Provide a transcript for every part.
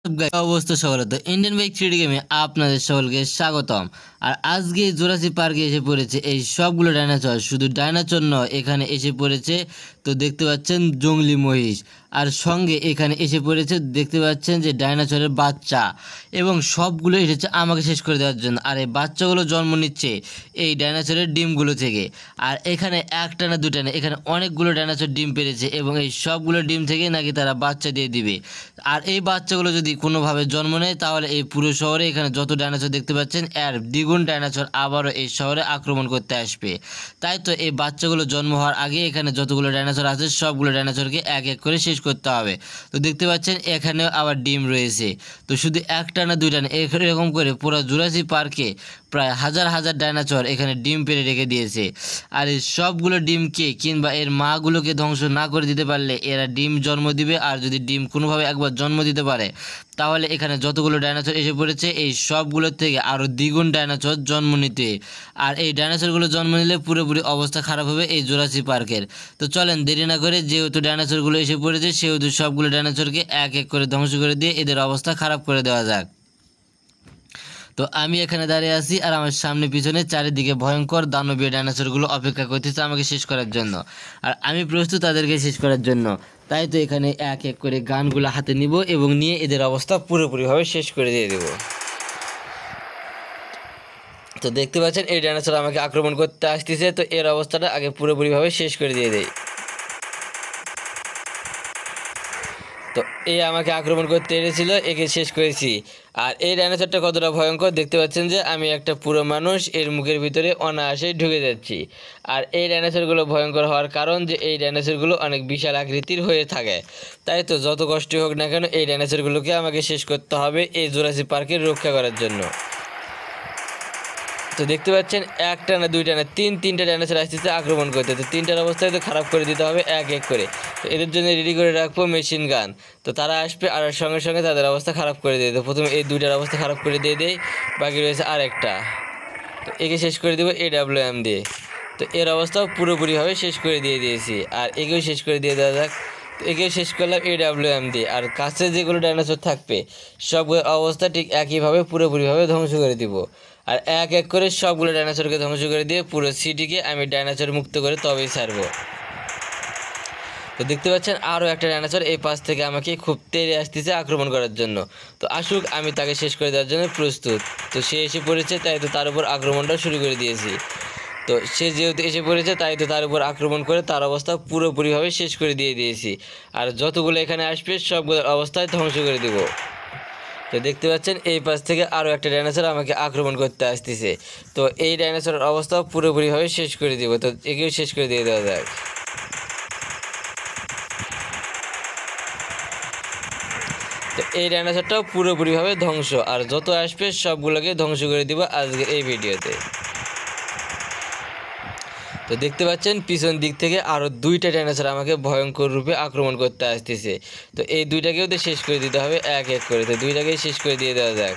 অবস্থা সকলে তো ইন্ডিয়ান বাইক 3D গেমে আপনাদের সকলকে স্বাগতম। আর আজকে জুরাসিক পার্কে এসে পড়েছে এই সবগুলো ডাইনোসর। শুধু ডাইনোসর নয়, এখানে এসে পড়েছে তো দেখতে পাচ্ছেন জঙ্গলি মহিষ, আর সঙ্গে এখানে এসে পড়েছে দেখতে পাচ্ছেন যে ডাইনোসরের বাচ্চা, এবং সবগুলো এসেছে আমাকে শেষ করে দেওয়ার জন্য। আর এই বাচ্চাগুলো জন্ম নিচ্ছে এই ডাইনোসরের ডিমগুলো থেকে। আর এখানে একটা না দুটা না, এখানে অনেকগুলো ডাইনোসর ডিম পেড়েছে, এবং এই সবগুলো ডিম থেকে নাকি তারা বাচ্চা দিয়ে দিবে। আর এই বাচ্চাগুলো যদি কোনোভাবে জন্ম নেয় তাহলে এই পুরো শহরে এখানে যত ডাইনোসর দেখতে পাচ্ছেন এর দ্বিগুণ ডাইনোসর আবারও এই শহরে আক্রমণ করতে আসবে। তাই তো এই বাচ্চাগুলো জন্ম হওয়ার আগে এখানে যতগুলো ডাইনোসর আছে সবগুলো ডাইনোসরকে এক এক করে শেষ করতে হবে। তো দেখতে পাচ্ছেন এখানেও আবার ডিম রয়েছে। তো শুধু একটা না দুইটা না, এরকম করে পুরো জুরাসিক পার্কে প্রায় হাজার হাজার ডাইনোসর এখানে ডিম পেড়ে রেখে দিয়েছে। আর এই সবগুলো ডিমকে কিংবা এর মাগুলোকে ধ্বংস না করে দিতে পারলে এরা ডিম জন্ম দিবে। আর যদি ডিম কোনোভাবে একবার জন্ম দিতে পারে তাহলে এখানে যতগুলো ডাইনোসর এসে পড়েছে এই সবগুলোর থেকে আরও দ্বিগুণ ডাইনোসর জন্ম নিতে। আর এই ডাইনোসরগুলো জন্ম নিলে পুরোপুরি অবস্থা খারাপ হবে এই জুরাসিক পার্কের। তো চলেন দেরি না করে, যেহেতু ডাইনোসরগুলো এসে পড়েছে সেহেতু সবগুলো ডাইনোসরকে এক এক করে ধ্বংস করে দিয়ে এদের অবস্থা খারাপ করে দেওয়া যাক। তো আমি এখানে দাঁড়িয়ে আছি, আর আমার সামনে পিছনে চারিদিকে ভয়ঙ্কর দানবীয় ডাইনোসরগুলো অপেক্ষা করতেছে আমাকে শেষ করার জন্য। আর আমি প্রস্তুত তাদেরকে শেষ করার জন্য। তাই তো এখানে এক এক করে গানগুলো হাতে নিব এবং নিয়ে এদের অবস্থা পুরোপুরিভাবে শেষ করে দিয়ে দেব। তো দেখতে পাচ্ছেন এই ডাইনোসর আমাকে আক্রমণ করতে আসতেছে, তো এর অবস্থাটা আগে পুরোপুরিভাবে শেষ করে দিয়ে দেয়। তো এ আমাকে আক্রমণ করতে এসেছিল, একে শেষ করেছি। আর এই ডাইনোসরটা কতটা ভয়ঙ্কর দেখতে পাচ্ছেন যে আমি একটা পুরো মানুষ এর মুখের ভিতরে অনায়াসেই ঢুকে যাচ্ছি। আর এই ডাইনোসরগুলো ভয়ঙ্কর হওয়ার কারণ যে এই ডাইনোসরগুলো অনেক বিশাল আকৃতির হয়ে থাকে। তাই তো যত কষ্ট হোক না কেন এই ডাইনোসরগুলোকে আমাকে শেষ করতে হবে এই জুরাসিক পার্কের রক্ষা করার জন্য। তো দেখতে পাচ্ছেন একটা না দুইটা না তিনটা ডাইনোসর আসতেছে আক্রমণ করতে। তো তিনটার অবস্থায় তো খারাপ করে দিতে হবে এক এক করে। তো এদের জন্য রেডি করে রাখবো মেশিন গান। তো তারা আসবে আর সঙ্গে সঙ্গে তাদের অবস্থা খারাপ করে দেয়। তো প্রথমে এই দুইটার অবস্থা খারাপ করে দিয়ে দেয়, বাকি রয়েছে আর একটা। তো একে শেষ করে দেবো AWM দিয়ে। তো এর অবস্থাও পুরোপুরিভাবে শেষ করে দিয়ে দিয়েছি, আর একেও শেষ করে দিয়ে দেওয়া যাক। তো একেও শেষ করলাম AWM দিয়ে। আর কাছে যেগুলো ডাইনোসর থাকবে সব অবস্থা ঠিক একইভাবে পুরোপুরিভাবে ধ্বংস করে দিব। আর এক এক করে সবগুলো ডাইনোসরকে ধ্বংস করে দিয়ে পুরো সিটিকে আমি ডাইনোসর মুক্ত করে তবেই ছাড়বো। তো দেখতে পাচ্ছেন আরও একটা ডাইনোসর এই পাশ থেকে আমাকে খুব তেড়ে আসতেছে আক্রমণ করার জন্য। তো আসুক, আমি তাকে শেষ করে দেওয়ার জন্য প্রস্তুত। তো সে এসে পড়েছে, তাই তো তার উপর আক্রমণটা শুরু করে দিয়েছি। তো সে যেহেতু এসে পড়েছে তাই তো তার উপর আক্রমণ করে তার অবস্থা পুরোপুরিভাবে শেষ করে দিয়েছি। আর যতগুলো এখানে আসবে সবগুলোর অবস্থায় ধ্বংস করে দেবো। তো দেখতে পাচ্ছেন এই পাশ থেকে আরও একটা ডাইনোসর আমাকে আক্রমণ করতে আসতেছে। তো এই ডাইনোসরের অবস্থাও পুরোপুরিভাবে শেষ করে দিব। তো একেও শেষ করে দিয়ে দেওয়া যাক। তো এই ডাইনোসরটাও পুরোপুরিভাবে ধ্বংস, আর যত আসবে সবগুলোকে ধ্বংস করে দিব আজকের এই ভিডিওতে। তো দেখতে পাচ্ছেন পিছন দিক থেকে আরও দুইটা ডাইনোসর আমাকে ভয়ঙ্কর রূপে আক্রমণ করতে আসতেছে। তো এই দুইটাকেও তো শেষ করে দিতে হবে এক এক করে। তো দুইটাকেই শেষ করে দিয়ে দেওয়া যাক।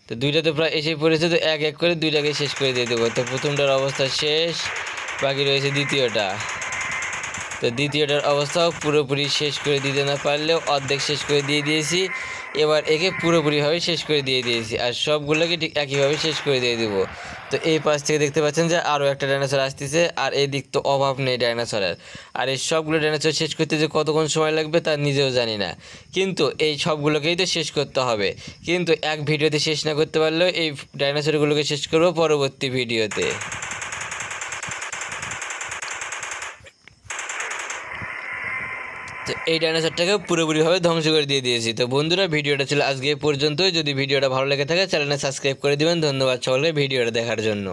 তো দুইটা তো প্রায় এসে পড়েছে, তো এক এক করে দুইটাকে শেষ করে দিয়ে দেবো। তো প্রথমটার অবস্থা শেষ, বাকি রয়েছে দ্বিতীয়টা। তো দ্বিতীয়টার অবস্থাও পুরোপুরি শেষ করে দিতে না পারলেও অর্ধেক শেষ করে দিয়ে দিয়েছি। এবার একে পুরোপুরিভাবে শেষ করে দিয়ে দিয়েছি, আর সবগুলোকে ঠিক একইভাবে শেষ করে দিয়ে দেবো। তো এই পাশ থেকে দেখতে পাচ্ছেন যে আরও একটা ডাইনোসর আসতেছে, আর এই দিক তো অভাব নেই ডাইনোসরের। আর এই সবগুলো ডাইনোসর শেষ করতে যে কতক্ষণ সময় লাগবে তা নিজেও জানি না, কিন্তু এই সবগুলোকেই তো শেষ করতে হবে। কিন্তু এক ভিডিওতে শেষ না করতে পারলেও এই ডাইনোসরগুলোকে শেষ করবো পরবর্তী ভিডিওতে। তো এই ডাইনোসরটাকে পুরোপুরিভাবে ধ্বংস করে দিয়ে দিয়েছি। তো বন্ধুরা, ভিডিওটা ছিল আজকে পর্যন্তই। যদি ভিডিওটা ভালো লেগে থাকে চ্যানেলটা সাবস্ক্রাইব করে দিবেন। ধন্যবাদ সকলকে ভিডিওটা দেখার জন্য।